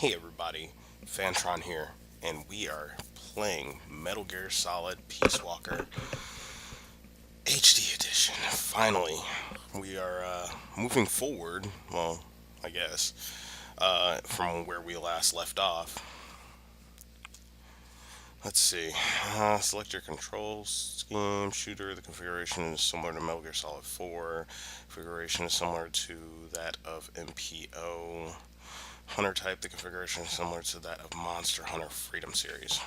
Hey everybody, Fantron here, and we are playing Metal Gear Solid Peace Walker HD Edition. Finally, we are moving forward, well, I guess, from where we last left off. Let's see. Select your control scheme. Shooter. The configuration is similar to Metal Gear Solid 4. Configuration is similar to that of MPO. Hunter type. The configuration is similar to that of Monster Hunter Freedom Series.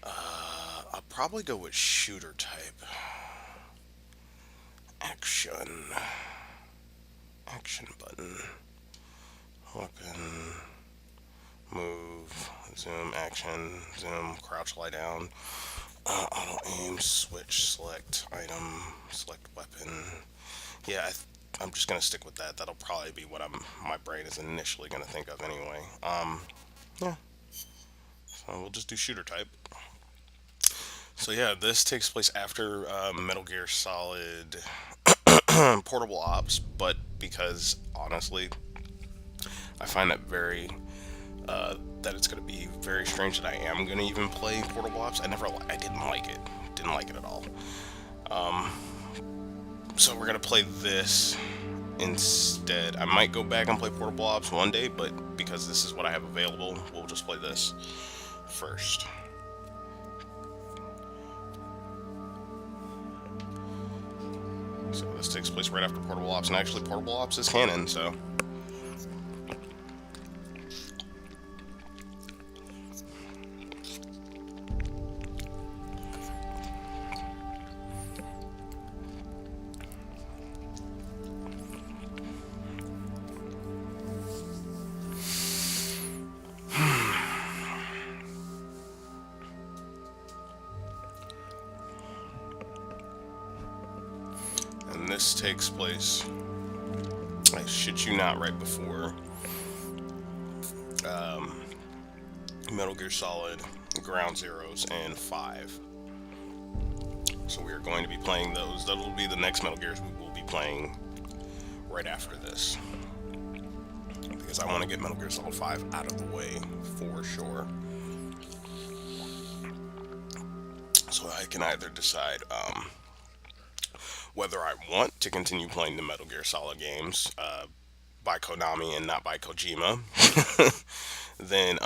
I'll probably go with shooter type. Action. Action button. Weapon. Move, zoom, action, zoom, crouch, lie down, auto aim, switch, select item, select weapon. Yeah, I'm just gonna stick with that. That'll probably be what my brain is initially gonna think of anyway. Yeah. So we'll just do shooter type. So yeah, this takes place after Metal Gear Solid Portable Ops, but because honestly, I find that that it's going to be very strange that I am going to even play Portable Ops. I didn't like it. Didn't like it at all. So we're going to play this instead. I might go back and play Portable Ops one day, but because this is what I have available, we'll just play this first. So this takes place right after Portable Ops, and actually Portable Ops is canon, so... This takes place, I shit you not, right before Metal Gear Solid Ground Zeroes and 5. So we are going to be playing those. That'll be the next Metal Gears we will be playing right after this. Because I want to get Metal Gear Solid 5 out of the way for sure. So I can either decide whether I want to continue playing the Metal Gear Solid games by Konami and not by Kojima, then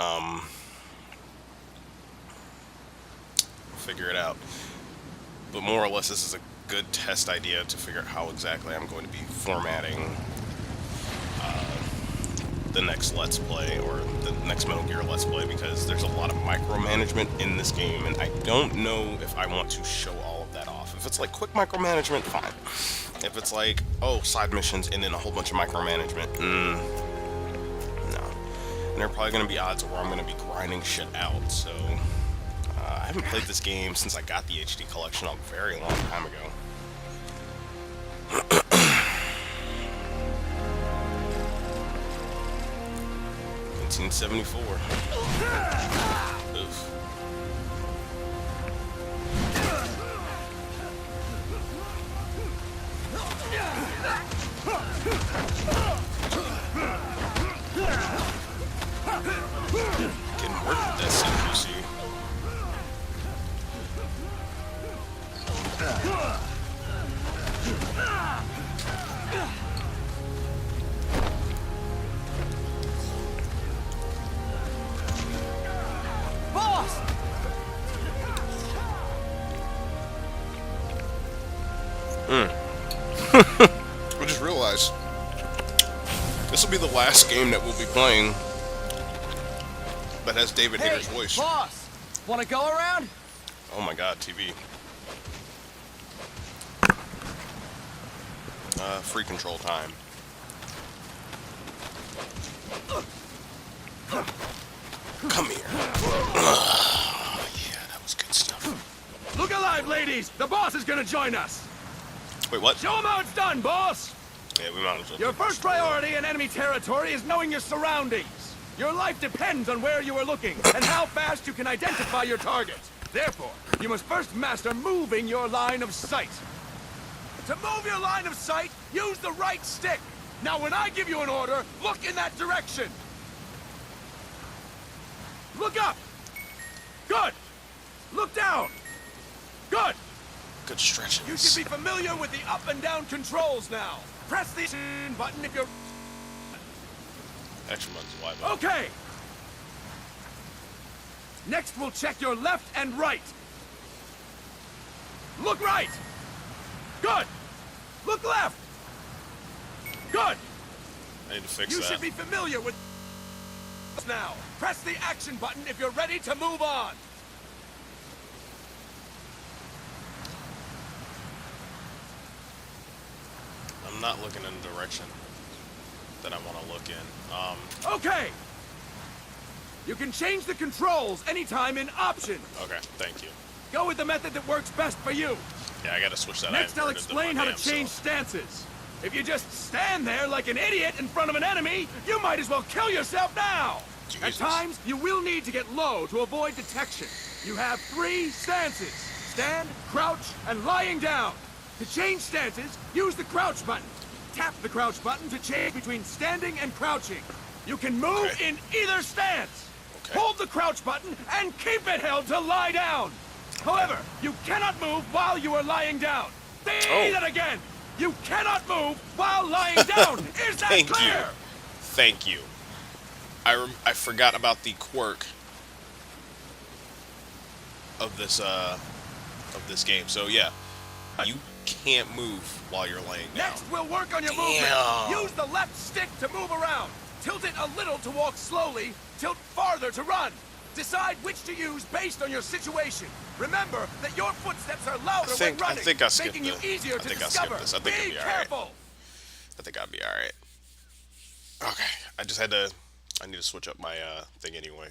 figure it out. But more or less, this is a good test idea to figure out how exactly I'm going to be formatting the next Let's Play, or the next Metal Gear Let's Play, because there's a lot of micromanagement in this game, and I don't know if I want to show all of that off. If it's like quick micromanagement, fine. If it's like, oh, side missions and then a whole bunch of micromanagement, no. And there are probably going to be odds where I'm going to be grinding shit out, so... I haven't played this game since I got the HD collection a very long time ago. 1974. Oof. Getting worked with that CQC. Boss! I just realized this will be the last game that we'll be playing that has David Hayter's voice. Boss! Wanna go around? Oh my god, TV. Free control time. Come here. Yeah, that was good stuff. Look alive, ladies! The boss is gonna join us! Wait, what? Show him how it's done, boss! Yeah, we might as well. Your first priority in enemy territory is knowing your surroundings. Your life depends on where you are looking and how fast you can identify your target. Therefore, you must first master moving your line of sight. To move your line of sight, use the right stick. Now, when I give you an order, look in that direction. Look up! Good! Look down! Good! Good stretches. You should be familiar with the up and down controls now. Press the button if you're... Action button's Y button. Okay! Next, we'll check your left and right. Look right! Good! Look left! Good! I need to fix You that. should be familiar with now. Press the action button if you're ready to move on. I'm not looking in the direction that I want to look in. Okay! You can change the controls anytime in Options. Okay, thank you. Go with the method that works best for you. Yeah, I gotta switch that. Next, I'll inverted explain my how to damn change self. stances. If you just stand there like an idiot in front of an enemy, you might as well kill yourself now. At Jesus. times, you will need to get low to avoid detection. You have 3 stances: stand, crouch, and lying down. To change stances, use the crouch button. Tap the crouch button to change between standing and crouching. You can move Okay. in either stance. Okay. Hold the crouch button and keep it held to lie down. However, you cannot move while you are lying down. Say that again. You cannot move while lying down. Is that Thank clear? you. Thank you. I forgot about the quirk of this game. So yeah, you can't move while you're laying down. Next, we'll work on your Damn. movement. Use the left stick to move around. Tilt it a little to walk slowly. Tilt farther to run. Decide which to use based on your situation. Remember that your footsteps are louder when running, I think I skipped making you the- easier I to think I discover. skipped this. I think it'll Be be all right. careful. I think I'll be all right. Okay, I need to switch up my thing anyway.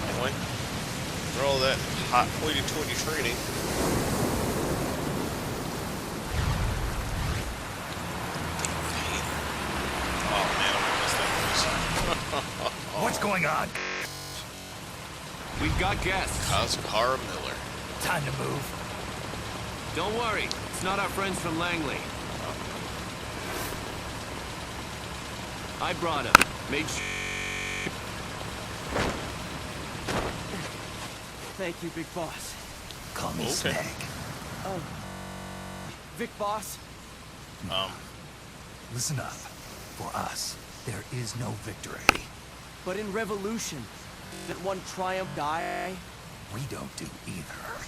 Anyway, for all that hot hoity-toity training. Oh man, I'm gonna miss that voice. What's going on? We've got guests. Kazuhara Miller. Time to move. Don't worry. It's not our friends from Langley. I brought him. Made sure. Thank you, Big Boss. Call me Okay. Snake. Oh. Vic Boss? Listen up. For us, there is no victory. But in Revolution, didn't one triumph die? We don't do either.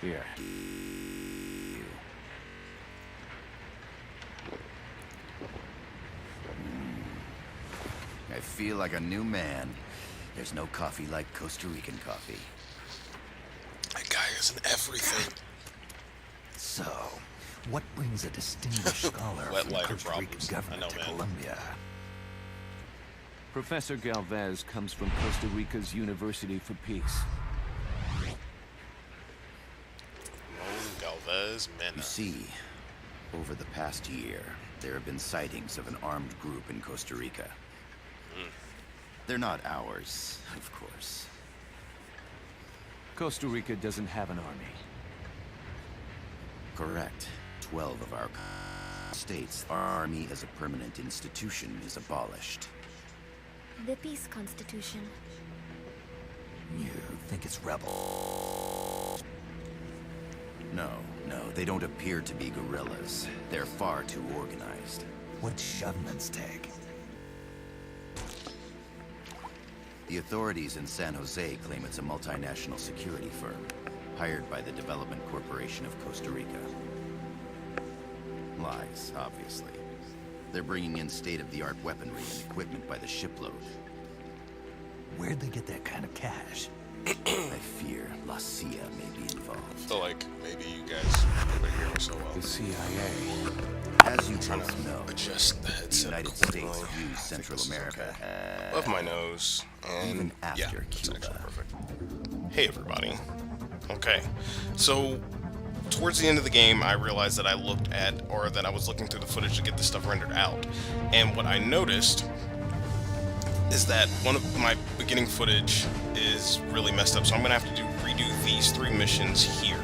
Here. I feel like a new man. There's no coffee like Costa Rican coffee. That guy is in everything. So, what brings a distinguished scholar Wet from lighter Costa Rican problems. government I know, to man. Colombia? Professor Galvez comes from Costa Rica's University for Peace. Galvez Mena. You see, over the past year, there have been sightings of an armed group in Costa Rica. They're not ours, of course. Costa Rica doesn't have an army. Correct. 12 of our states, our army as a permanent institution is abolished. The Peace Constitution. You think it's rebel? No, they don't appear to be guerrillas. They're far too organized. What'd Shovman's take? The authorities in San Jose claim it's a multinational security firm, hired by the Development Corporation of Costa Rica. Lies, obviously. They're bringing in state-of-the-art weaponry and equipment by the shipload. Where'd they get that kind of cash? I fear La CIA may be I involved. feel like maybe you guys over hear me so well. The CIA. As you Trying both to know, adjust the the headset United accordingly. States I views think Central this is America okay. Above my nose, and Even after yeah, it's Cuba. actually perfect. Hey everybody. Okay, so towards the end of the game, I realized that I was looking through the footage to get this stuff rendered out. And what I noticed is that one of my beginning footage is really messed up. So I'm going to have to redo these 3 missions here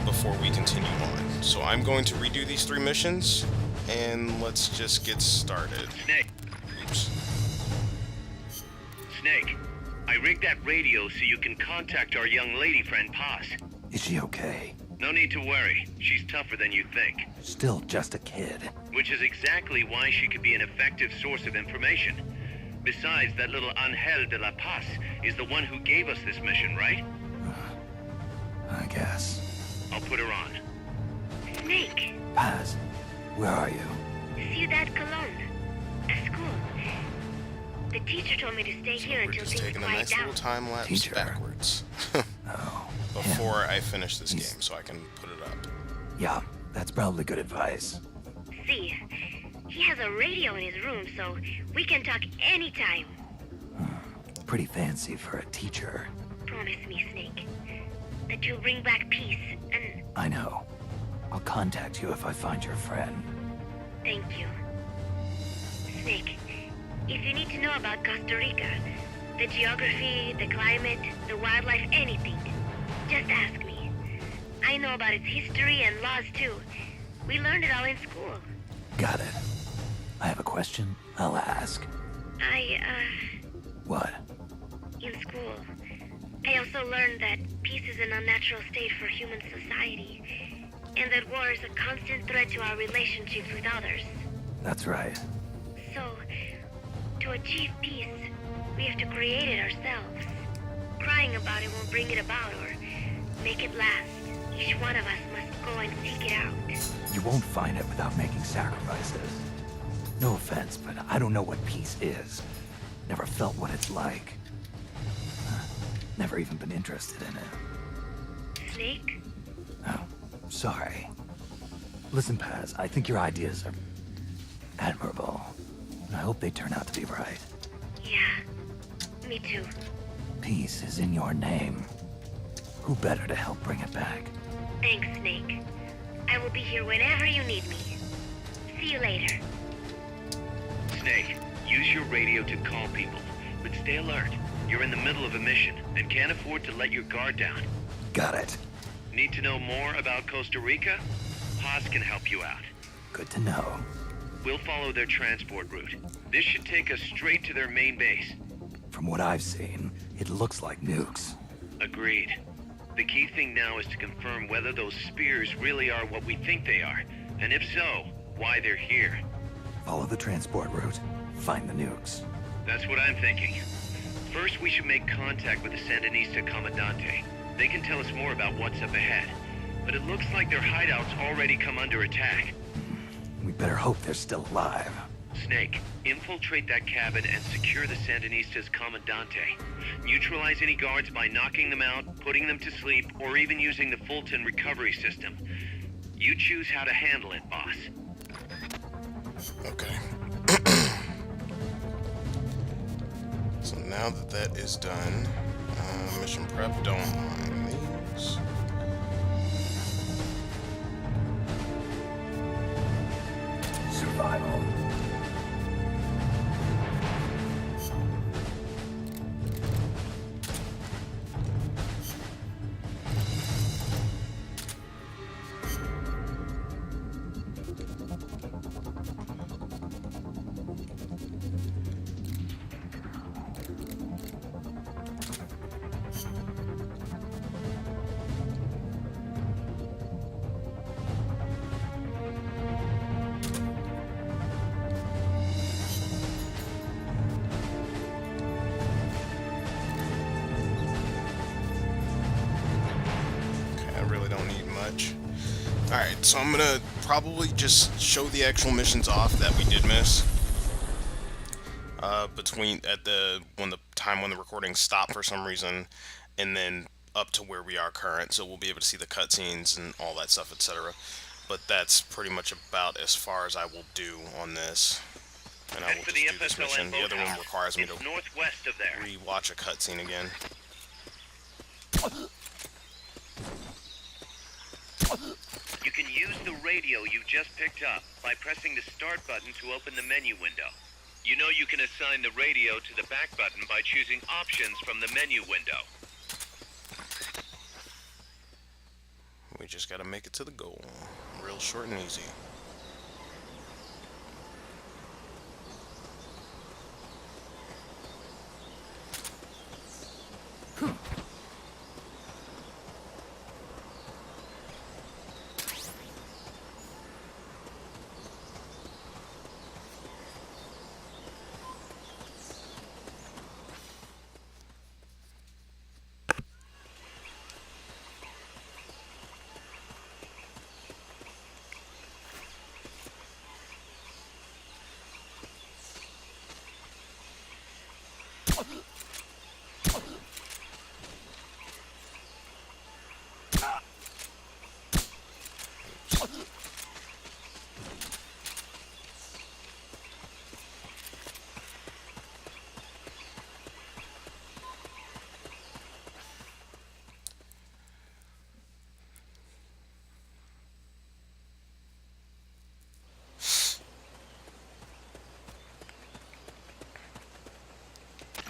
before we continue on. So I'm going to redo these 3 missions, and let's just get started. Snake. Oops. Snake, I rigged that radio so you can contact our young lady friend Paz. Is she okay? No need to worry. She's tougher than you think. Still just a kid. Which is exactly why she could be an effective source of information. Besides, that little Angel de la Paz is the one who gave us this mission, right? I guess. I'll put her on. Snake, Paz, where are you? Ciudad Colón. At school. The teacher told me to stay here We're until just things taking a quiet nice down. little time lapse Teacher. backwards Oh. before him. I finish this He's- game, so I can put it up. Yeah, that's probably good advice. See, he has a radio in his room, so we can talk anytime. Pretty fancy for a teacher. Promise me, Snake, that you'll bring back peace, and I know. I'll contact you if I find your friend. thank you. Snake, if you need to know about Costa Rica, the geography, the climate, the wildlife, anything, just ask me. I know about its history and laws, too. We learned it all in school. Got it. I have a question. I'll ask. What? In school, I also learned that peace is an unnatural state for human society, and that war is a constant threat to our relationships with others. That's right. So, to achieve peace, we have to create it ourselves. Crying about it won't bring it about or make it last. Each one of us must go and seek it out. You won't find it without making sacrifices. No offense, but I don't know what peace is. Never felt what it's like. Never even been interested in it. Snake? Oh, sorry. Listen, Paz, I think your ideas are admirable. And I hope they turn out to be right. Yeah, me too. Peace is in your name. Who better to help bring it back? Thanks, Snake. I will be here whenever you need me. See you later. Snake, use your radio to call people, but stay alert. You're in the middle of a mission and can't afford to let your guard down. Got it. Need to know more about Costa Rica? Paz can help you out. Good to know. We'll follow their transport route. This should take us straight to their main base. From what I've seen, it looks like nukes. Agreed. The key thing now is to confirm whether those spears really are what we think they are, and if so, why they're here. Follow the transport route. Find the nukes. That's what I'm thinking. First, we should make contact with the Sandinista Comandante. They can tell us more about what's up ahead. But it looks like their hideout's already come under attack. We better hope they're still alive. Snake, infiltrate that cabin and secure the Sandinista's Comandante. Neutralize any guards by knocking them out, putting them to sleep, or even using the Fulton recovery system. You choose how to handle it, boss. Okay. So now that that is done, mission prep, don't mind these. Survival. Alright, so I'm gonna probably just show the actual missions off that we did miss. Between when the recording stopped for some reason, and then up to where we are current, so we'll be able to see the cutscenes and all that stuff, etc. But that's pretty much about as far as I will do on this. And I will For just the do this FSLN mission. The other one boathouse. requires me to It's northwest of there. re-watch a cutscene again. You can use the radio you just picked up by pressing the start button to open the menu window. You know you can assign the radio to the back button by choosing options from the menu window. We just gotta make it to the goal. Real short and easy.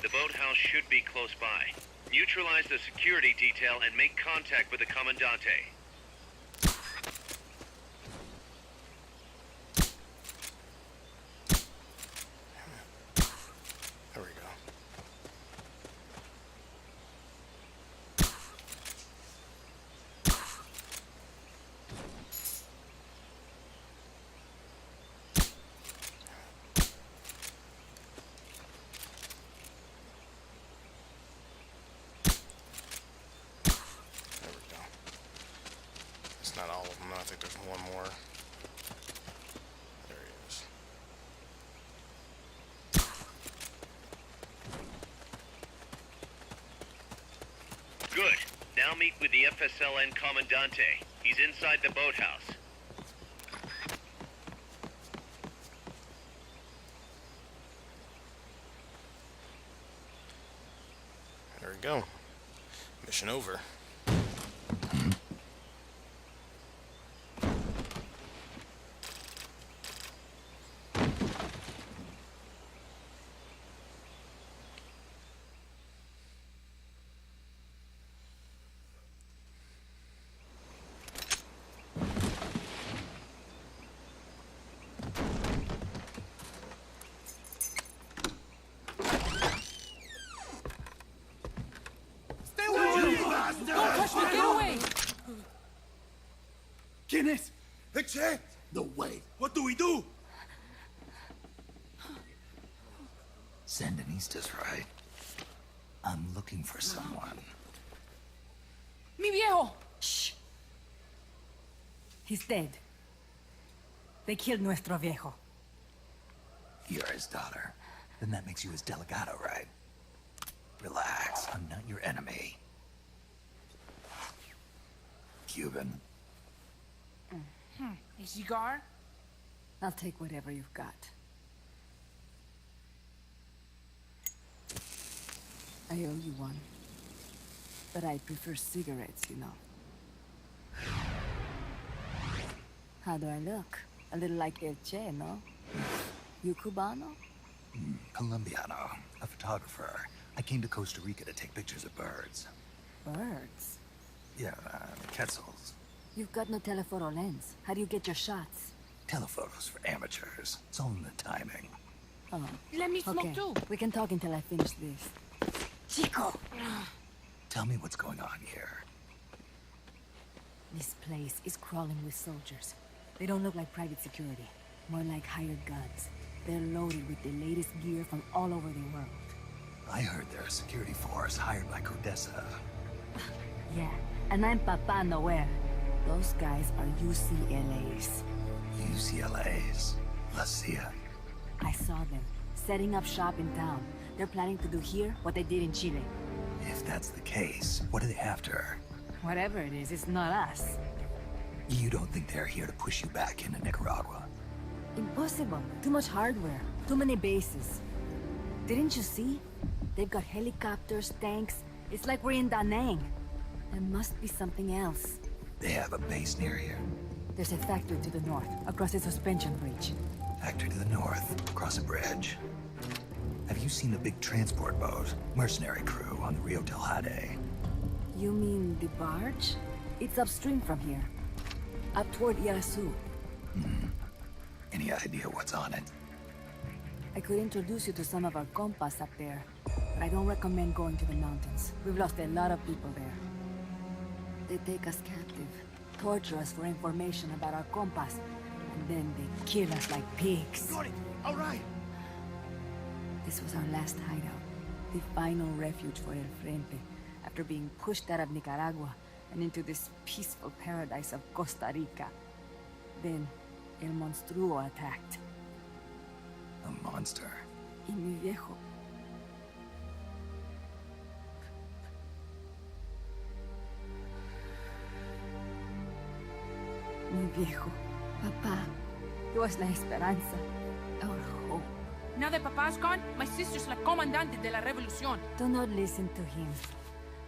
The boathouse should be close by. Neutralize the security detail and make contact with the Commandante. There we go. There we go. It's not all of them. I think there's one more. There he is. Good. Now meet with the FSLN Commandante. He's inside the boathouse. There we go. Mission over. ¿Quién es? Eche! No way. What do we do? Sandinistas, right? I'm looking for someone. ¡Mi viejo! Shh. He's dead. They killed nuestro viejo. You're his daughter. Then that makes you his delegado, right? Relax, I'm not your enemy. Cuban. A cigar? I'll take whatever you've got. I owe you one. But I prefer cigarettes, you know. How do I look? A little like El Che, no? You Cubano? Colombiano, a photographer. I came to Costa Rica to take pictures of birds. Birds? Yeah, quetzals. You've got no telephoto lens. How do you get your shots? Telephotos for amateurs. It's all in the timing. Oh. Let me smoke Okay, too. we can talk until I finish this. Chico! Tell me what's going on here. This place is crawling with soldiers. They don't look like private security. More like hired guns. They're loaded with the latest gear from all over the world. I heard they're a security force hired by Codessa. Yeah, and I'm Papa Noel. Those guys are UCLA's. UCLA's. La CIA. I saw them, setting up shop in town. They're planning to do here what they did in Chile. If that's the case, what are they after? Whatever it is, it's not us. You don't think they're here to push you back into Nicaragua? Impossible. Too much hardware. Too many bases. Didn't you see? They've got helicopters, tanks. It's like we're in Da Nang. There must be something else. They have a base near here. There's a factory to the north, across the suspension bridge. Factory to the north, across a bridge. Have you seen the big transport boat? Mercenary crew on the Rio del Jade. You mean the barge? It's upstream from here. Up toward Irasu. Any idea what's on it? I could introduce you to some of our compas up there, but I don't recommend going to the mountains. We've lost a lot of people there. They take us captive, torture us for information about our compas, and then they kill us like pigs. All right. This was our last hideout, the final refuge for El Frente, after being pushed out of Nicaragua and into this peaceful paradise of Costa Rica. Then, El Monstruo attacked. A monster. Y mi viejo. Mi viejo. Papá. He was la esperanza. Our hope. Now that Papa's gone, my sister's la comandante de la revolución. Do not listen to him.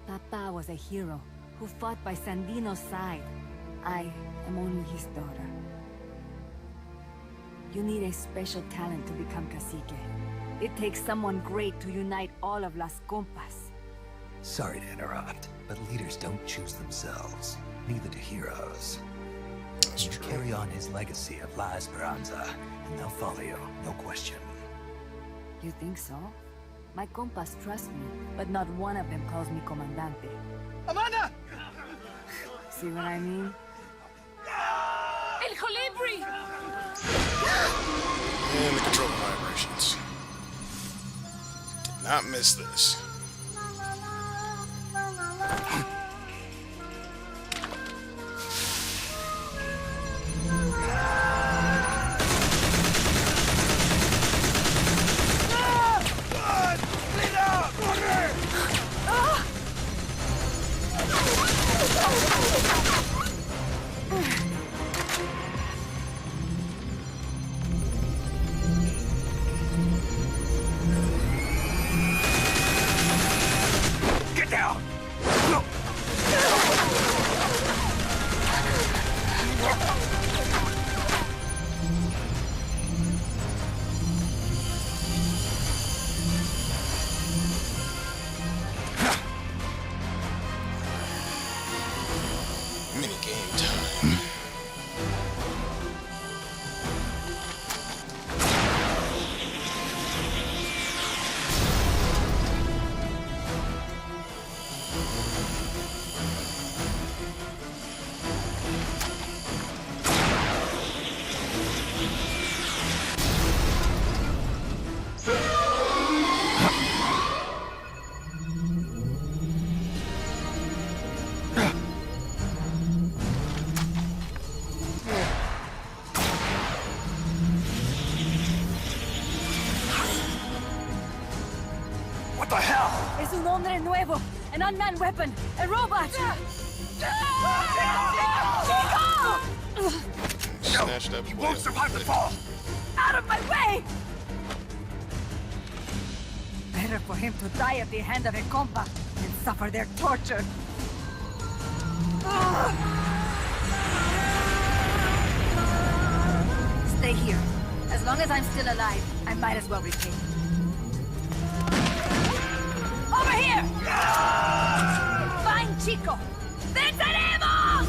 Papa was a hero who fought by Sandino's side. I am only his daughter. You need a special talent to become cacique. It takes someone great to unite all of Las Compas. Sorry to interrupt, but leaders don't choose themselves. Neither do heroes. That's You true. carry on his legacy of La Esperanza, and they'll follow you, no question. You think so? My compas trust me, but not one of them calls me comandante. Amanda! See what I mean? El Colibri! And the controller vibrations. Did not miss this. Get down! Mini game time. What the hell? Es un hombre nuevo, an unmanned weapon, a robot! Snatched up. You won't survive the fall! Out of my way! Better for him to die at the hand of a compa than suffer their torture. Stay here. As long as I'm still alive, I might as well repay. Over here! Fine, chico! ¡Venceremos!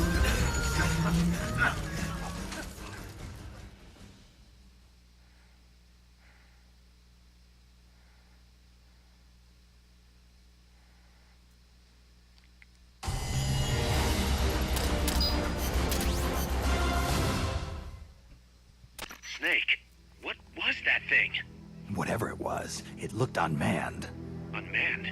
Snake, what was that thing? Whatever it was, it looked unmanned. Unmanned?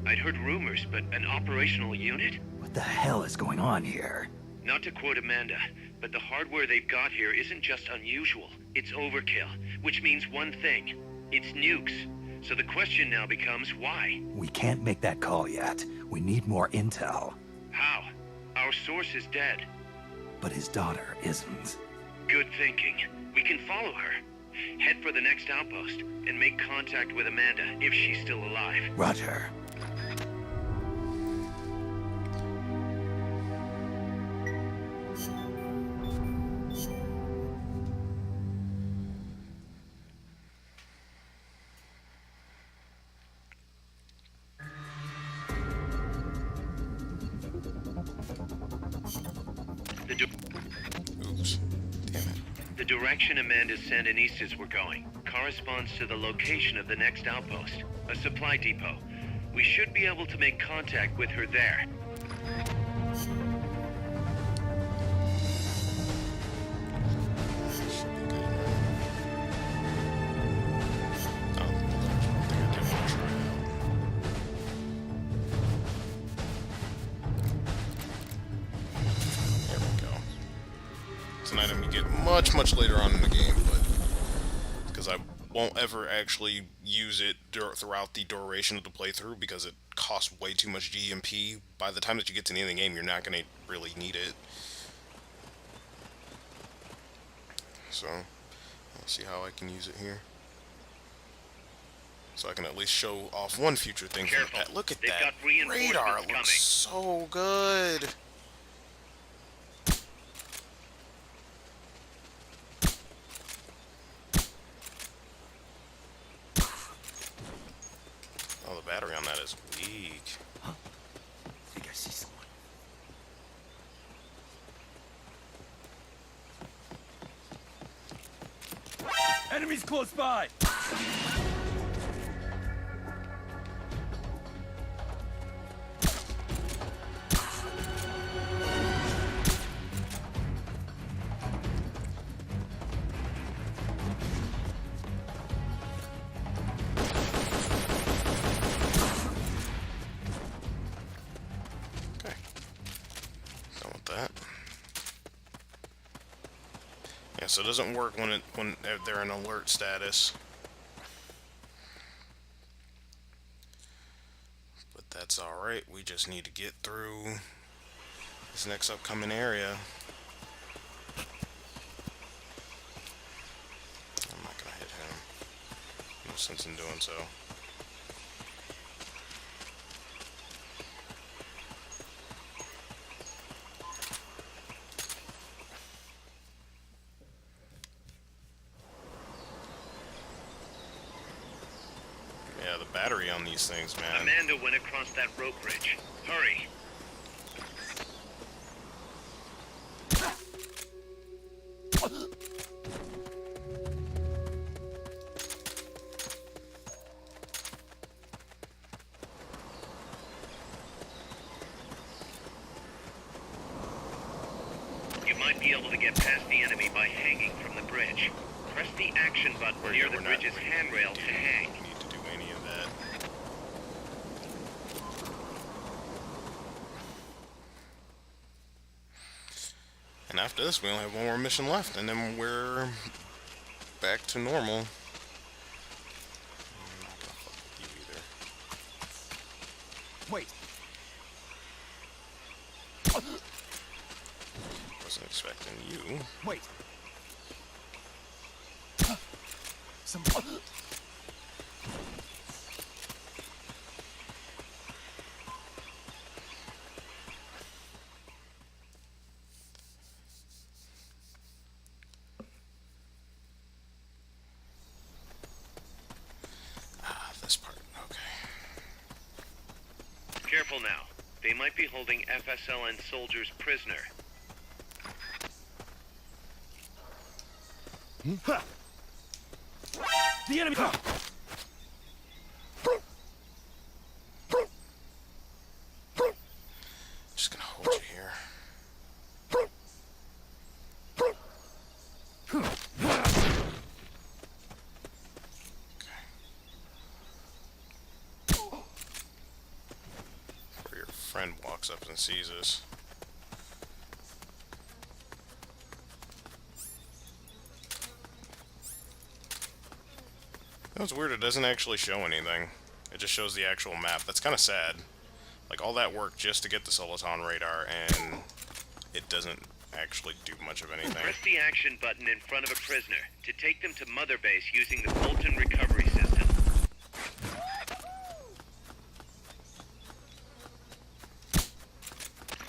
I'd heard rumors, but an operational unit? What the hell is going on here? Not to quote Amanda, but the hardware they've got here isn't just unusual. It's overkill, which means one thing. It's nukes. So the question now becomes why? We can't make that call yet. We need more intel. How? Our source is dead. But his daughter isn't. Good thinking. We can follow her. Head for the next outpost and make contact with Amanda if she's still alive. Oops. Damn it. The direction Amanda's Sandinistas were going corresponds to the location of the next outpost, a supply depot. We should be able to make contact with her there. An item you get much later on in the game, but because I won't ever actually use it throughout the duration of the playthrough because it costs way too much GMP. By the time that you get to the end of the game, you're not going to really need it. So, let's see how I can use it here. So I can at least show off one future thing. Careful. Look at They've that got reinforcements radar, it looks so good. Oh, the battery on that is weak. Huh? I think I see someone. Enemies close by! Yeah, so it doesn't work when they're in alert status. But that's alright, we just need to get through this next upcoming area. I'm not gonna hit him. No sense in doing so. Yeah, the battery on these things, man. Amanda went across that rope bridge. Hurry. You might be able to get past the enemy by hanging from the bridge. Press the action button near the bridge's handrail to hang. Need to do any of that. And after this, we only have one more mission left, and then we're back to normal. I'm not gonna fuck with you either. Wait. Wasn't expecting you. Wait. Some... This part, okay. Careful now. They might be holding FSLN soldiers prisoner. The enemy... Just gonna hold you here. Before your friend walks up and sees us. That's weird, it doesn't actually show anything. It just shows the actual map. That's kind of sad. Like, all that work just to get the SELECTOR radar, and it doesn't actually do much of anything. Press the action button in front of a prisoner to take them to Mother Base using the Fulton recovery system.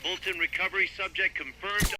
Fulton recovery subject confirmed